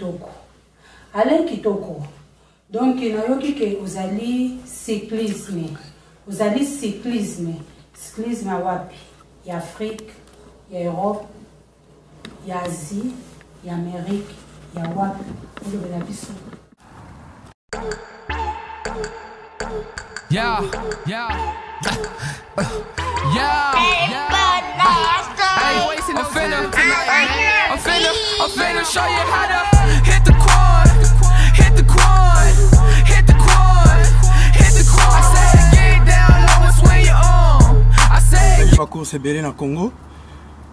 Kitoko. Alain Kitoko. Donc, il y a vous allez cyclisme. Vous allez cyclisme. Cyclisme à Wapi. Il y a Afrique, il y a Europe, il y a Asie, il y a Amérique, il y a Wapi. Vous avez la vision. Yeah, yeah, yeah, yeah. I'm finna show you how to hit the quad, hit the quad, hit the quad, hit the quad. I said get down low and swing your arm. I said ba course belé na Congo.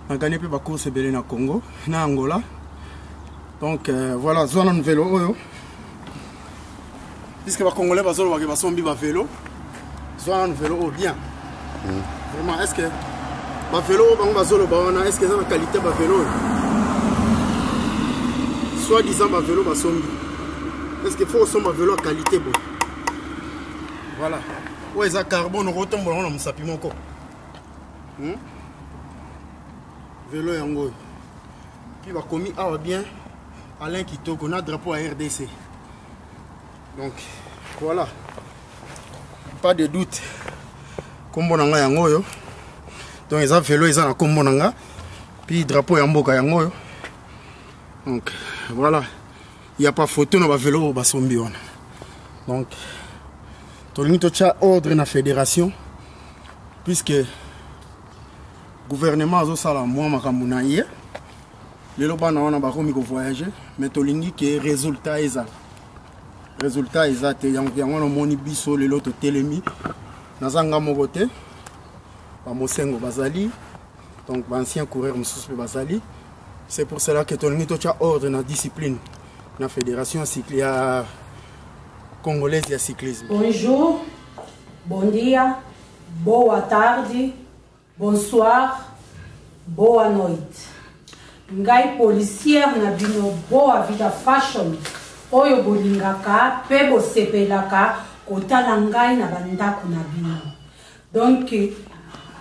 On a gagné ba course belé na Congo, na Angola. Donc voilà, zone en vélo oyo. Puisque les Congolais sont bien vélo, soit un vélo bien. Vraiment, est-ce que le vélo, est-ce que c'est la qualité de vélo? Soit disant le vélo, est-ce qu'il faut un vélo de qualité? Voilà. Ouais, ça carbone, on retombe dans le sapiment. Vélo yango. Puis va commis bien Alain Kitoko, on a drapeau à RDC. Donc voilà, pas de doute. Kombo nanga yango yo. Donc ils ont vélo, ils ont la kombo nanga. Puis drapeau yamboka yango yo. Donc voilà, il n'y a pas photo dans le vélo basombi wana. Donc tolingi tocha ordre na fédération puisque le gouvernement a sala moi makambo na ye. Lelo bana wana ba komi ko voyager, mais tolingi que résultat ezala. Résultat exact, il y a un moni biso le lot telemi nazanga mogote ba mosengo bazali donc ancien coureur mususu bazali. C'est pour cela que ton nito cha ordre na discipline na fédération cyclisme congolaise de cyclisme. Bonjour, bon dia, boa tarde, bonsoir, boa noite. Ngai policière na bino boa vida fashion. Oyo bolingaka pe bosepelaka kotala ngai na bandako na bino. Donc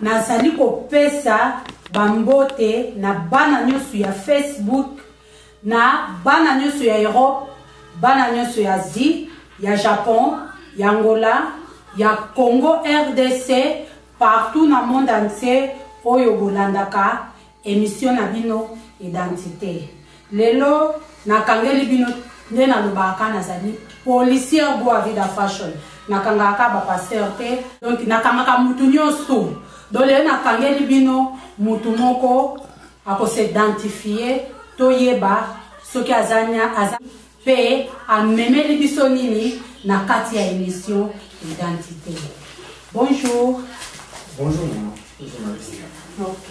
nazali kopesa bambote na bana nyonso ya Facebook, na bana nyonso ya Europe, bana nyonso ya Asie, ya Japon, ya Angola, ya Congo RDC, partout na monde entier oyo bolandaka émission na bino identité. Lelo nakangeli bino ndena lobaka nazali policier boa vida fashion nakangaka ba pasteur te donc nakangaka mutu nyonso dole nakangeli bino mutu moko ako se identifier toyeba soki azanya pe amemeli biso nini na kati ya émission identité. Bonjour. Bonjour. OK.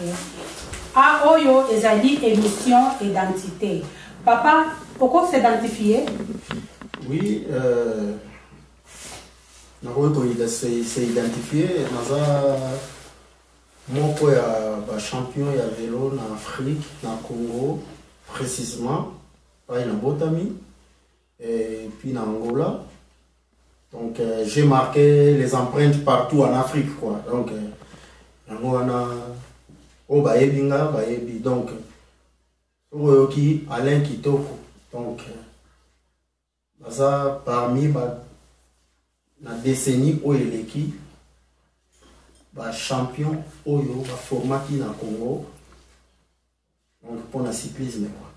Ah oyo ezali émission identité. Papa, pourquoi s'identifier? Oui, c'est identifié. Mon champion de vélo en Afrique, en Congo, précisément, en Botami, et puis en Angola. Donc j'ai marqué les empreintes partout en Afrique, quoi. Donc, donc, Alain Kitoko. Donc, ça parmi la décennie où il est qui, champion oyo format qui na Congo. Donc pour le cyclisme quoi.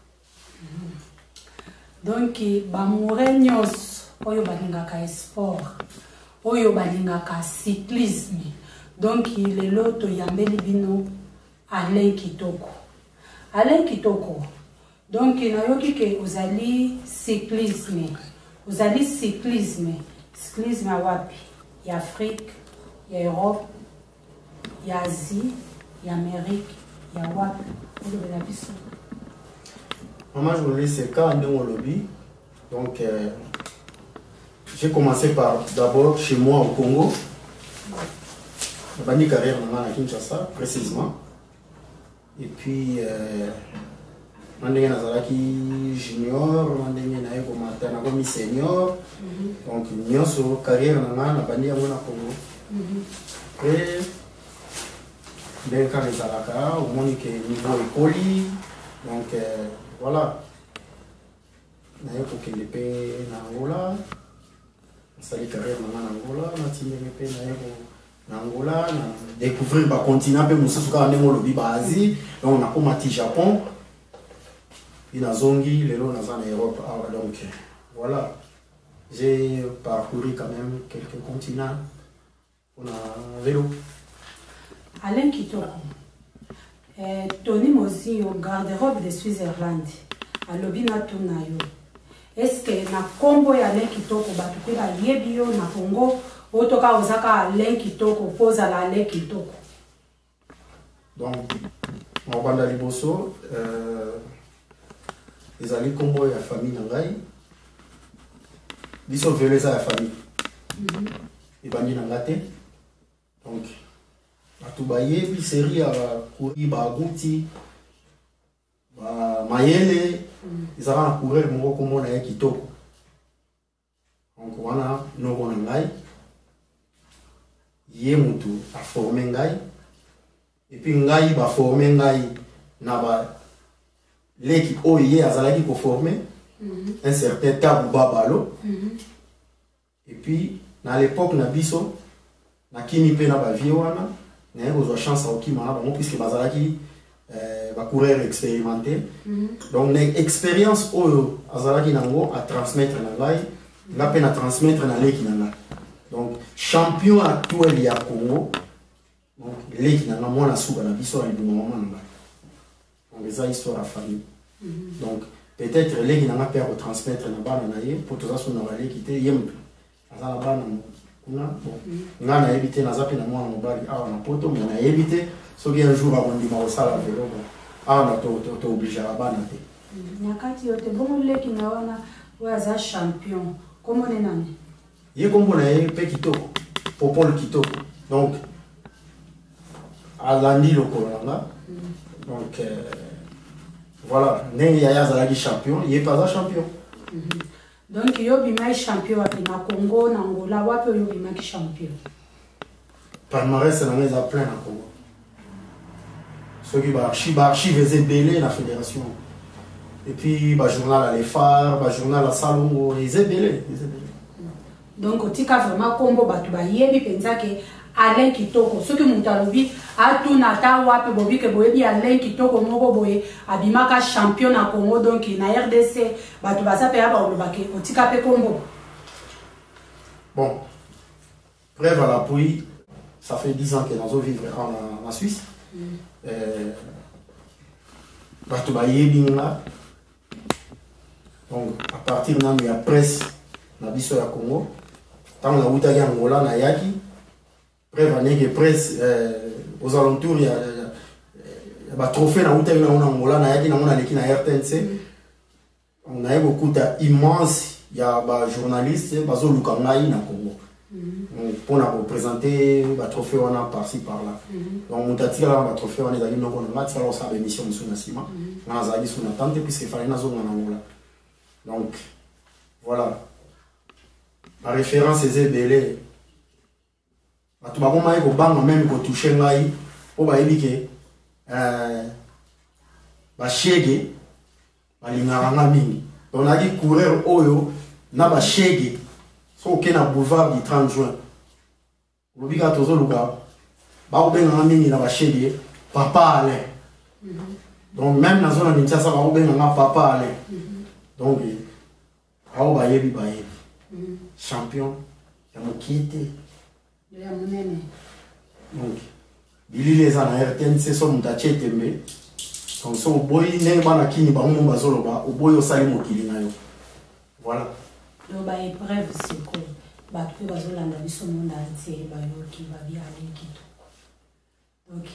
Donc bamourenios oyo balingaka sport, oyo balingaka cyclisme. Donc il est l'autre yambeli bino Alain Kitoko. Alain Kitoko. Donc, il y a vous allez cyclisme. Vous allez cyclisme. Cyclisme à Wapi. Il y a Afrique, il y a Europe, il y a Asie, il y a Amérique, il y a Wapi. Vous avez la vision. Maman, je voulais c'est quand on lobby. Donc, j'ai commencé par d'abord chez moi au Congo. J'ai une carrière à Kinshasa, précisément. Et puis, mandenge nazalaki junior, mandenge naye komata na komi senior. Donc nyonso carrière na bandi yango na Congo. Et ndenge kaka ezalaka omoni ke niveau ekoli. Donc voilà. naye kokende mpe na Angola nasali carrière nanga na Angola natindenge mpe naye na Angola na découvrir bacontinent mpe mosusu kaka ndenge olobi baasie donc nakomati Japon et nazongi lelo naza na Europe awa donc voilà j'ai parcouru quand même quelques continents pour un vélo. Alain Kitoko, Tony Mosi au garde-robe de Switzerland, à Lobina Tunayo. Est-ce que na combo ya Alain Kitoko batuke ba yebio na Congo otoka ozaka Alain Kitoko posa la Alain Kitoko? Donc, en banda liboso, les alliés combo ya famille nangai. Biso vele za ya famille. Et bandi nangate. Donc, atubaye bi série ya kuri ba guti ba mayele izara na courir mo ko mona ya kitoko. Donc wana no bona ngai. Ye mutu a formé ngai. Et puis ngai ba formé ngai na ba l'équipe oye azalaki ko formé un certain Tabou Babalo. Et puis à l'époque na biso na kini pe na ba viwana na yo chance au kima na bango puisque bazalaki ba coureur expérimenté. Donc une expérience oyo azalaki nango à transmettre na ngai nga pe na transmettre na l'équipe na. Donc champion actuel ya Congo. Donc l'équipe na mona suka na biso ali du moment na. Donc les histoires à famille. Donc peut-être l'équipe na pa retransmettre na bana na ye pour tout ça sur na l'équipe yem azala bana kuna bon nga na éviter na zapi na mwana mobali awa na poto mais na éviter so bien un jour avant ndima osala vélo bon awa na to obligé à bana te nyakati yote bongo l'équipe na wana waza champion comment ne nani ye kombo na ye pe kitoko Popol Kitoko donc alandi lokolanga donc voilà ndenge yaya azalaki champion ye pas champion. Donc yo bima champion wa na Congo na Angola wapi yo bima champion palmarès na meza plein na Congo ceux qui ba archive belé la fédération et puis ba journal à l'Efar ba journal à Salongo ils belé. Donc otika vraiment combo batu ba yebi penza ke Alain Kitoko ceux qui mutalobi atuna ta wapi bobi ke boyebi Alain Kitoko moko boye abimaka champion na Congo donc na RDC batu baza pe aba olobake otika pe combo. Bon bref à l'appui ça fait 10 ans que nous vivons en Suisse. Batu ba yebi nga donc à partir de la presse na biso ya Congo tant na utaki Angola na yaki bref année que presse aux alentours il y a trophée na utaki na Angola na yaki na mona leki na RTNC on a eu beaucoup d'immense il y a ba journalistes bazo lukangai na Congo pour na représenter ba trophée wana par-ci par-là donc mutati la ba trophée wana ezali noko na match alors ça émission musuna sima na zali suna tante puisque fallait na zonga na Angola donc voilà la référence est belé. Tu vas voir que bang même que toucher ngai, on va éviter ba shege, ba lingaranga mingi. On a dit courir oyo na ba shege, so que na boulevard du 30 juin. Lobika tozo luka, ba obenga mingi na ba shege, papa ale. Donc même dans zone de Kinshasa ba obenga papa ale. Donc awo ba yebi ba yebi. Champion ya mokite ya munene donc bili les ana RTNC so mutache tembe donc so boy ne bana kini ba mu bazoloba oboyo sali mokili nayo voilà do ba épreuve c'est quoi ba tu bazolanda biso monde entier ba yoki ba bi Alain Kitoko donc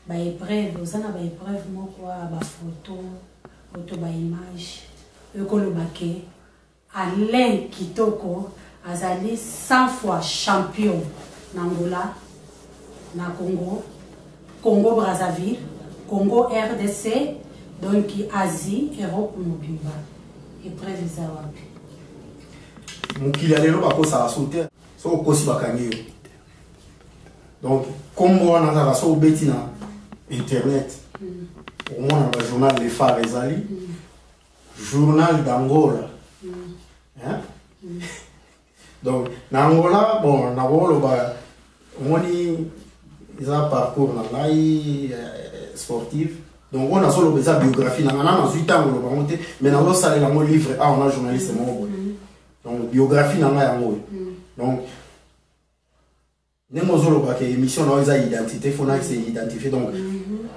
ba épreuve osana ba épreuve moko ba photo ba image ekolobake Alain Kitoko azali 100 fois champion na Angola, na Congo, Congo Brazzaville, Congo RDC, donc Asie, Europe mobimba. Épreuve za wapi. Mukili alelo bako sa sauter, so kosi bakangi. Donc comme on a la so beti na internet. Au moins dans le journal Les Phares ezali. Journal d'Angola. Hein? Donc, na Angola, bon, na Angola, on dit, ils ont un parcours sportif. Donc, on a solo sa biographie. On a 8 ans, mais on a salé le livre. Ah, on a journaliste. Donc, biographie, on a donc, nous avons une émission, on a une identité, il faut s'identifier. Donc,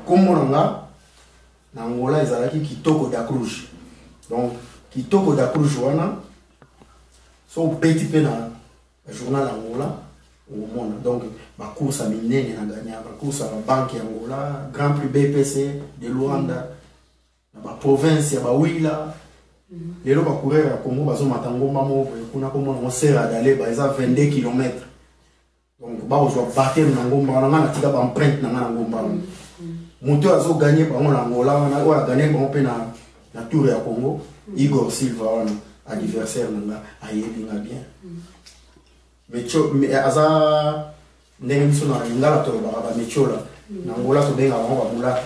comme on a, en Angola, ils ont Kitoko da Cruz. Donc, Kitoko da Cruz, on a, so petit peu dans le journal Angola. Donc, ma course à Minene, ma course à la banque Angola, Grand Prix BPC de Luanda, ma province ya Bawila. Les gens qui courir à Congo, ils ont d'aller 22 km. Donc, ils ont battu dans empreinte dans Ngomba. Moto a gagné par Angola, on a gagné la tour à Congo. Igor Silva, adversaire, a bien. Mais aza ndenge biso na lingala to ba mechola na Angola to benga ba mulata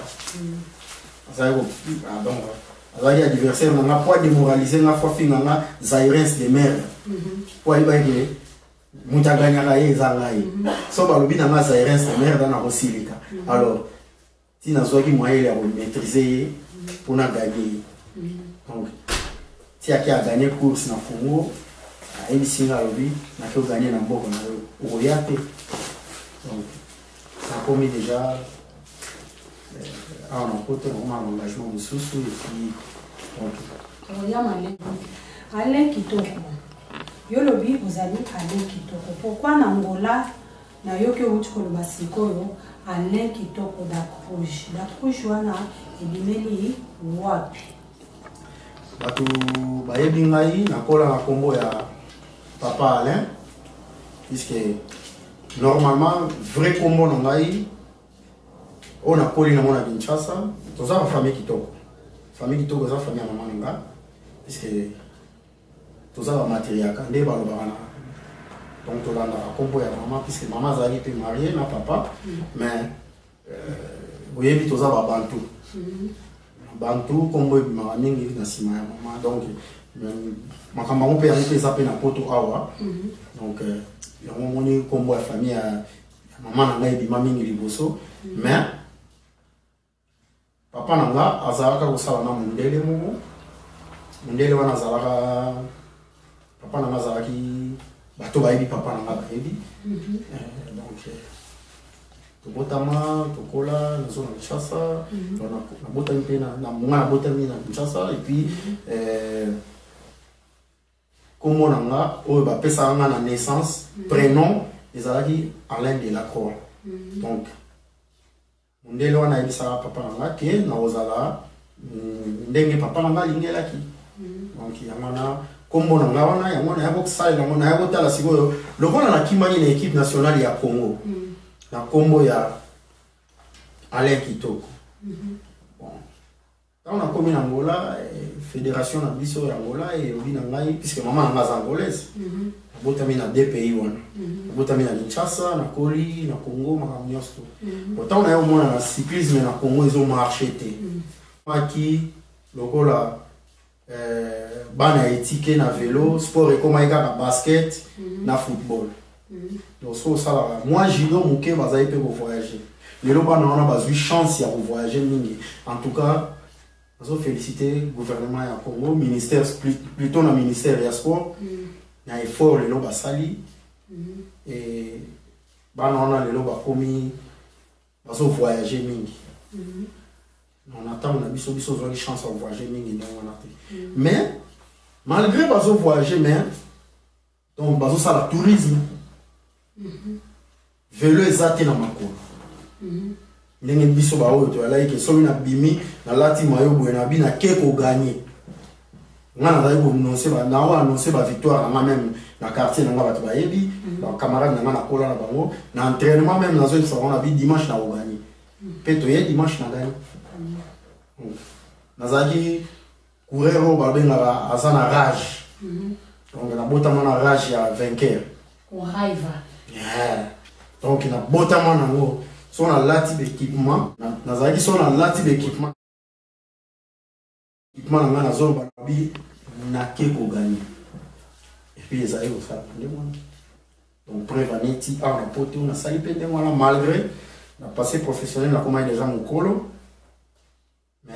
aza ko donc aza adversaire na pas démoraliser na fois finga na Zairens de mer pour aller bailler mutaganya ka yeza ngai so ba lobi na Zairens de mer dans Rosilika alors si na soki moyen ya maîtriser pour na gagner donc si a gagné course na Congo il s'y a lobby, n'a fait gagner dans beaucoup de royauté. Donc, ça a commis déjà un engagement de sous-sous et puis. Alain Kitoko. Yo lobby, vous allez Alain Kitoko. Pourquoi en Angola, na yo ke uti ko basiko Alain Kitoko da Cruz. Da Cruz wana ebimeli wapi? Batu bayebi ngai nakola na kombo ya Papa Alain, puisque normalement, vrai combo nangai, on a collé dans mon Kinshasa, tous la famille Kitoko. Famille Kitoko, c'est la famille à maman nanga, puisque tous la matériel quand des balles barana. Donc tout là la combo ya maman, puisque maman Zali était mariée, na papa, mais vous voyez tous la bantu. Bantu combo ya maman ningi na sima ya maman, donc ma camarade peut aller faire ça na poto awa donc on est comme la famille maman nanga et maman mingi liboso mais papa nanga azalaka ko sala na mundele wana azalaka papa nanga azalaki bato bayebi papa nanga bayebi donc tobotama tokola nazo na Kinshasa na botami pe na mwana botami na Kinshasa et puis comme on a na naissance, prénom, ils ont dit Alain de la Croix. Donc, on dit là, on a dit ça papa nanga qui na ozala, ndenge papa nanga lingela ki. Donc, il y a comme on a, il y a beaucoup ça, il y a beaucoup la sigo. Le rôle na kimani na équipe nationale ya Congo. Na Congo ya Alain Kitoko. Quand on a commis en Angola, fédération na biso ya Angola et obi na ngai puisque maman nga angolaise. Botami na deux pays wana. Botami na Kinshasa, na Koli, na Congo, makamnyosto. Autant na yo mona na cyclisme na Congo ils ont marché té. Maki lokola bana étiquette na vélo, sport et comme na basket, na football. Donc ça moi judo muke bazai pe voyager. Les loba na ona bazui chance ya voyager mingi. En tout cas je féliciter le gouvernement du Congo, ministère, plutôt le ministère du sport. Il y a effort, les lobes sali. Et on a les lobes commis, on voyager mingi. On attend, on a une chance de voyager mingi. Mais, malgré qu'on voyager, donc on a le tourisme. Vélo est dans ma cour. Ndenge biso ba oyo to alaiki so na bimi na lati mayo bwena bi na keko gagner ngana za ko annoncer ba na wa annoncer ba victoire na même na quartier na ba to ba yebi ba camarade na na kola na bango na entraînement même na zo so na bi dimanche na o gagner peto ye dimanche na gagner na zaki courir au ba benga azana rage donc na botama na rage ya vainqueur on rêve donc na botama na ngo son a lati d'équipement nazaki son a lati d'équipement équipement na zone banabi n'a que gagner. Et puis les aïeux ça donc preuve aneti a rapporté on a sali pendant voilà malgré la passé professionnel la commande déjà mon colo mais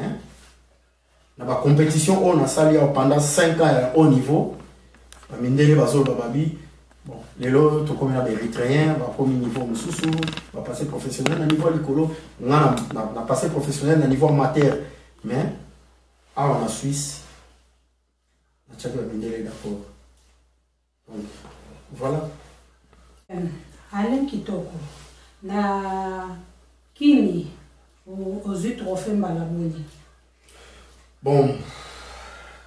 dans la compétition on a sali pendant 5 ans au niveau mindele bazol bababi bon les lots tout comme la érythréen va premier niveau mususu va passer professionnel à niveau licolo on a passé professionnel à niveau amateur mais en Suisse on a tchaki mindele d'accord donc voilà. Alain Kitoko na kini aux trophées Malaboni. Bon,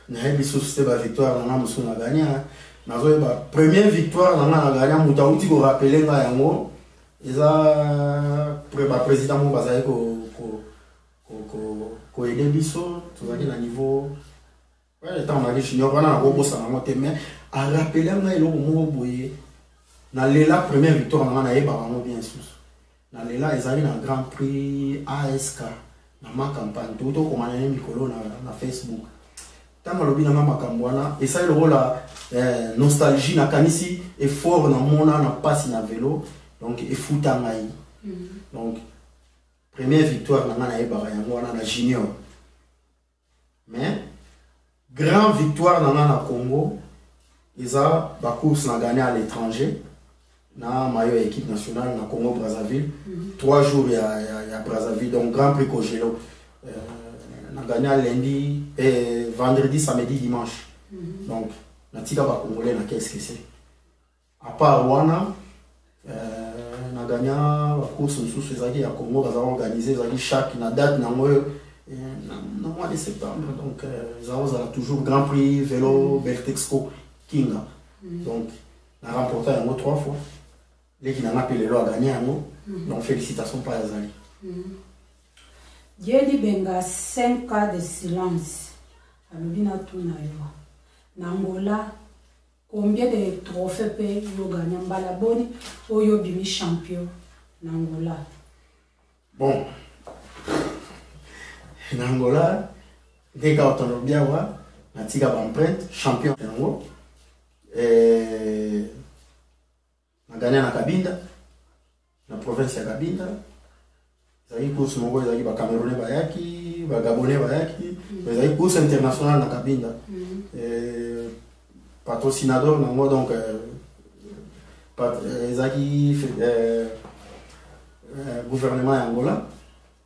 na eu c'était la victoire na musu na gagné na zo ba première victoire na gagné mutauti ko rappeler nga yango eza président mo bazali ko aider biso tozaki na niveau ouais tant na junior wana na bobosa na moté mais a rappeler nga eloko mo boye na lela première victoire na yeba bango bien sûr na lela ezali na grand prix ASK na ma campagne tout comme na mikolo na Facebook tant lobi na mama kambwana et ça le rôle nostalgie na kanisi effort na mona na passe na vélo donc et futa ngai donc première victoire na yeba yango na junior mais grand victoire na Congo eza ba course na gagné à l'étranger na maillot équipe nationale na Congo Brazzaville 3 jours il y a Brazzaville donc grand prix Kogelo na gagné lundi et vendredi samedi dimanche donc na tika ba congolais na qu'est-ce que c'est à part wana na gagné la course sous ces ya Congo va organiser chaque na date na mois de septembre donc ils ont toujours grand prix vélo Beltexco Kinga donc na remporté un 3 fois les qui n'ont appelé à gagner à nous donc félicitations par Azali. Dieu dit benga 5 cas de silence à l'obina tunayo Nangola combien de trophées pe yo gagné Malaboni ou yo bimi champion Nangola bon Nangola dès que on bien wa na tika empreinte champion nango na gagné na Kabinda na province ya Kabinda zali course moko zali ba Camerounais bayaki ba Gabonais bayaki zali course internationale na Kabinda patrocinador nango donc zali gouvernement ya Angola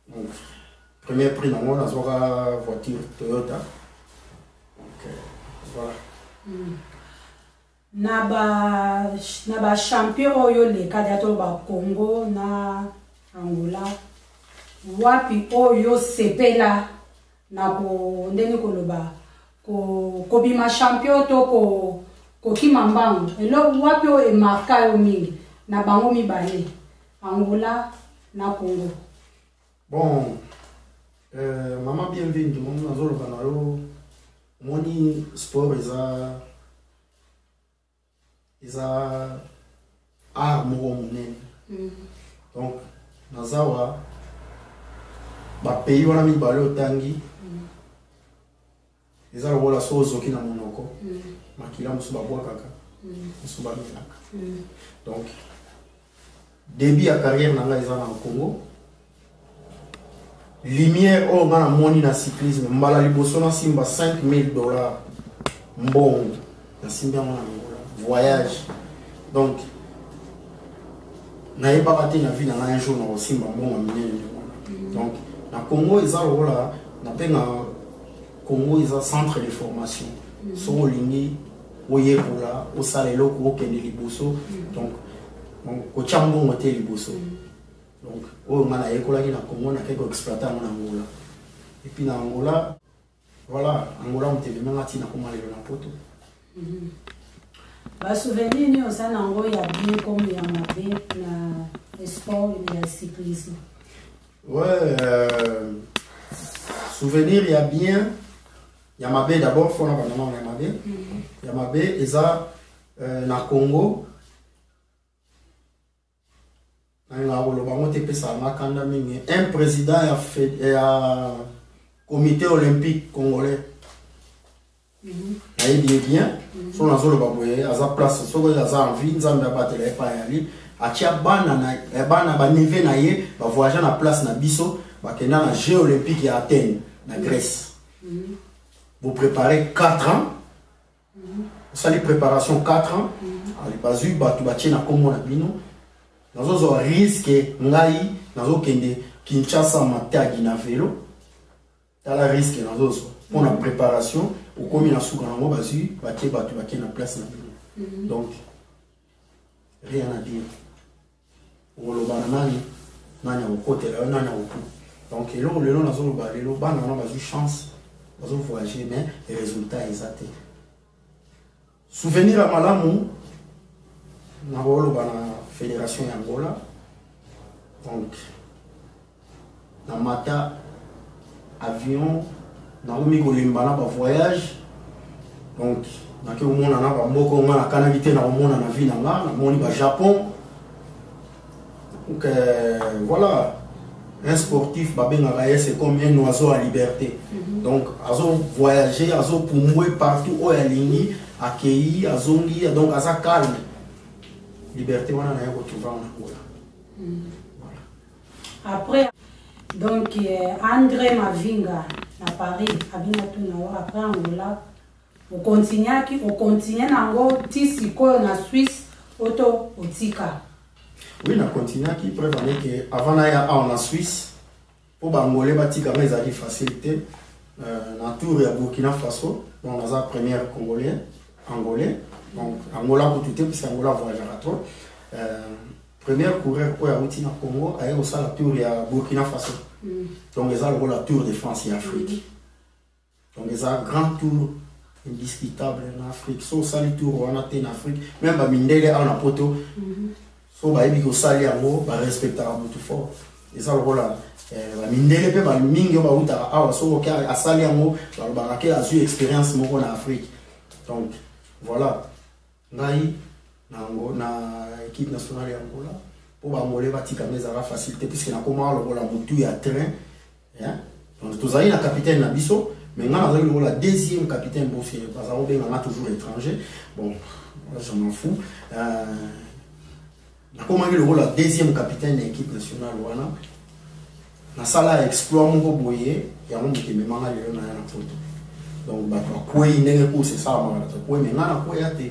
donc premier prix nango na zoka voiture Toyota donc voilà na ba champion oyo le kadato ba Congo na Angola wapi oyo sepela na ko ndeni ko loba ko bima champion to ko kimambango elo wapi o e marka yo mingi na bango mibale Angola na Congo bon maman bienvenue mon nazolo banalo moni sport eza art moko monene donc nazawa bapays wana mibale otangi eza lokola so ozoki na monoko makila mosusu babwakaka mosusu bamelaka donc début ya carrière na ngai eza na Congo lumière oyo nga na moni na cyclisme mbala liboso na simba $5000 mbongo na simba yango na voyage donc nayebaka te na vie na ngai un jour na kosimba mbongo minene donc na Congo eza lokola na mpe na Congo eza centre de formation soki olingi oyekola osala eloko okende liboso donc kotya mbongo te liboso donc oyo nga nayekolaki na Congo nakei koexploite yango na Angola et puis na Angola voilà Angola motelemi ntina koma lelo na poto ba souvenir ni osana ngo ya bien comme ya mabe na sport et cyclisme ouais souvenir ya bien ya mabe d'abord faut na banana na mabe ya mabe eza na Congo un président ya comité olympique congolais nayebi bien so nazoloba boye aza place soki aza envie nzambe abatela epai ya li atia bana baneve na ye bavoyage na place na biso bakenda na jeux olympique ya Athènes na Grèce. Vous préparez 4 ans. Ça les préparation 4 ans. Ali bazu batu batie na kombo na bino. Nazo risque ngai nazo kende Kinshasa matagi na vélo. Tala risque nazo pour la préparation au komi na suka na ngo bazu batie batu batie na place na bino. Donc rien à dire. Olobana nani au côté là nani au coup. Donc le long nazo loba le bana na bazu chance. Bazo voyager mais les résultats exacts. Souvenir à Malamu, na fédération Angola. Donc, na mata avion, na omi kolimbana ba voyage. Donc, na ke omona na ba mboko nga na kanalité na omona na vie na nga, na moni ba Japon. Donc voilà, un sportif c'est comme un oiseau à liberté. Donc, azo voyager, azo pumoué partout où il y a accueilli, azongi, donc aza calme. Liberté, on a retrouvé en Angola. Après, donc André Mavinga à Paris, après Angola, on continue Nango, tisi ko na Suisse, auto otika. Oui, on continue qui prévenait que avant d'aller en Suisse, pour Bangolais batika mais ça facilité. La tour à Burkina Faso, on a la première angolais, donc Angola pour tout parce qu'Angola voyage à trop. Première coureur pour Routina Congo, a aussi la tour à Burkina Faso. Donc ils ont la tour de France et Afrique. Donc ils ont un grand tour indiscutable en Afrique. So ça le tour on a en Afrique, même à Mindele on a poto. So ba ebi ko sali yango ba respecter tout fort. Ils ont le rôle là. La mindele pe ba mingi ba uta awa so ko asali yango ba ba ke azu expérience moko na Afrique. Donc voilà. Ngai na équipe nationale ya Angola pour ba molé batika mais ça va faciliter puisque na comment le la motu ya train hein. Donc tous na capitaine na biso mais nga na la deuxième capitaine parce que bazaro ben on a toujours étranger. Bon, je m'en fous. Na comment le rôle la deuxième capitaine de l'équipe nationale wana. Na sala exploit mon boye ya mon qui me manga le na na photo. Donc ba quoi il n'est pas c'est ça ma ta quoi mais na quoi ya te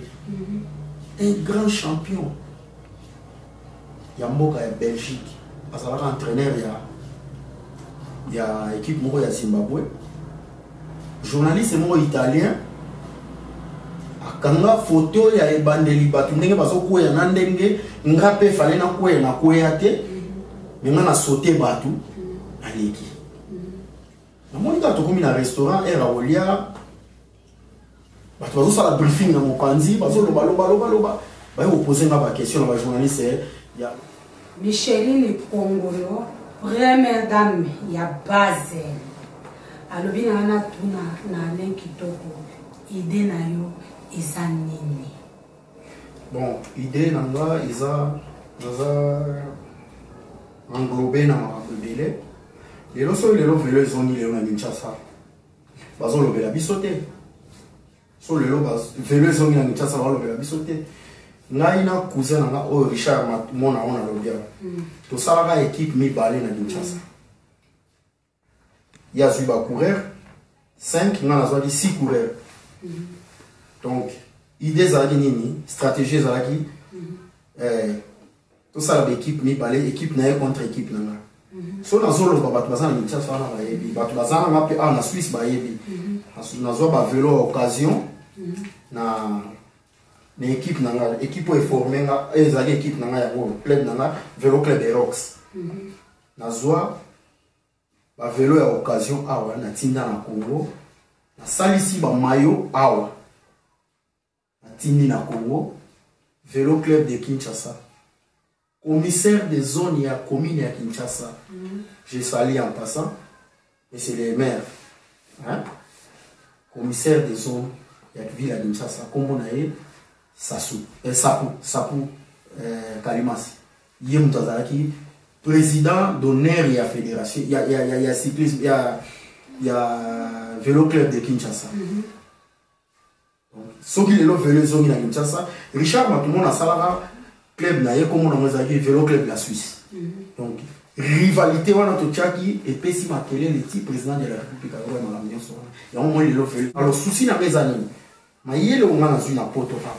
un grand champion. Ya mboka ya Belgique. Azala entraîneur ya équipe moko ya Zimbabwe. Journaliste moko italien. Akanga photo ya ebandeli batu ndenge bazo ko ya na ndenge ngape fale na ko ya te. Mais na sauté batu. Aleki. Na monita to komi na restaurant era olia. Bato bazo sala briefing na mopanzi, bazo loba. Ba opposer na ba question na ba journaliste ya Micheline Pongolo, première dame ya base. Alobi na tuna na Alain Kitoko. Idée na yo eza nini? Bon, idée na nga eza englobé na mabele. Lelo so lelo velo ezoni lelo na Kinshasa. Bazo lobela bisote. So lelo velo ezoni na Kinshasa bazo lobela bisote. Ngai na cousin na o Richard Mona ona lobia. To sala équipe mi balé na Kinshasa. Ya zuba coureur 5 na zo di 6 coureurs. Donc idée za nini, stratégie za ki tout ça l'équipe mi balé équipe na contre équipe na nga. So na zolo ba bazana ni tsa na ba yebi ba bazana ngapi na Suisse ba yebi na zo ba vélo occasion na équipe na nga équipe est formée nga ezali équipe na nga ya club na nga vélo club de Rox na zo ba vélo ya occasion awa na tinda na Congo na salisi ba maillot awa na tindi na Congo vélo club de Kinshasa. Commissaire des zones à commune à Kinshasa. J'ai sali en passant. Et c'est les maires. Hein? Commissaire des zones à ville à Kinshasa. Comme on a eu Sapou Kalimasi. Yem Tazaraki, président d'honneur de la fédération. Il y a cyclisme, il y a vélo club de Kinshasa. soki lelo vélo zongi na Kinshasa Richard Matumo na salaka club na ye comme on a mozaki vélo club la Suisse donc rivalité wana to tchaki et pesi makele le petit président de la République a vraiment la meilleure soirée et au moins lelo vélo alors souci na mezani ma yele on a na poto pa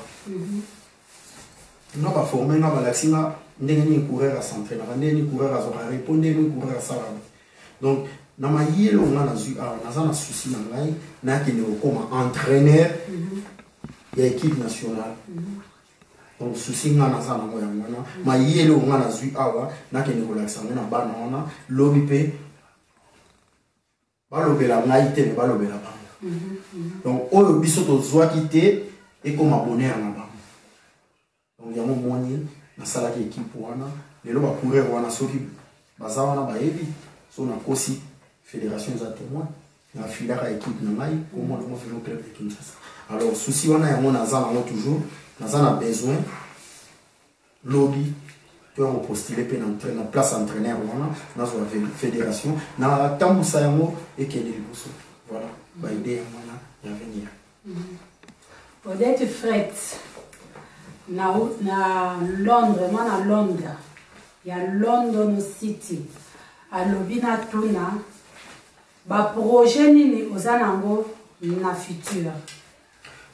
on va former na balaxinga ndenge ni courir à s'entraîner ndenge ni courir à zora répondre ni courir à ça donc na ma yele on a na souci na ngai na ki ne comme entraîneur ya équipe nationale donc souci nga na sana moya mwana ma yele on a awa na ki ne relaxa na bana ona lobi pe ba lobela ngai te ba lobela ba donc oyo biso to zwa kité et comme abonné na ba donc ya mo moni na sala ki équipe wana lelo ba courir wana soki baza wana ba yebi so na kosi fédération za témoin na filaka équipe na ngai comment le vélo club de Kinshasa alors souci wana ya mona za na toujours na za na besoin lobby to on postuler pe na place entraîneur wana na zo fédération na tambusa yango et que les bosso voilà ba idée ya mona ya venir Odette Fred na Londres mana Londres ya London City alobi na tuna ba projet nini ozanango na futur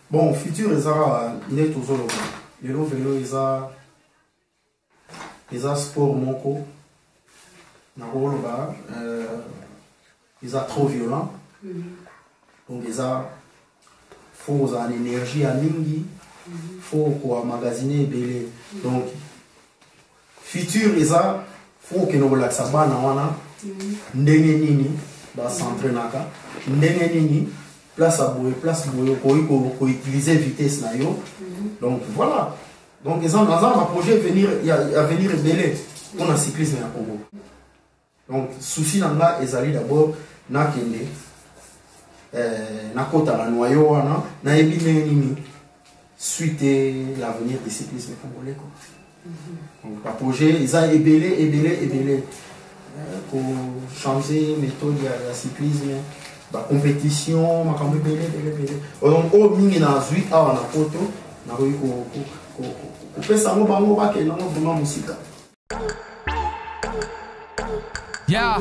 bon futur ezara net ozolo lelo vélo eza sport moko na koloba eza trop violent donc eza faut ozala énergie ya mingi faut ko magasiner ebele donc futur eza faut que nous relaxa bana wana ndenge nini ba s'entraînaka ndenge nini place boye ko utiliser vitesse na yo donc voilà donc ils ont un projet venir à venir belé pour le cyclisme à Congo donc souci nanga ezali d'abord na kende na kota la noyo wana na ebi nini suite l'avenir du cyclisme congolais quoi. Donc le projet ils ont ébélé pour changer méthode de cyclisme la compétition ma kambe belé donc au mingi na zui awa na poto na ko pesa ngo bango ba ke na vraiment musika yeah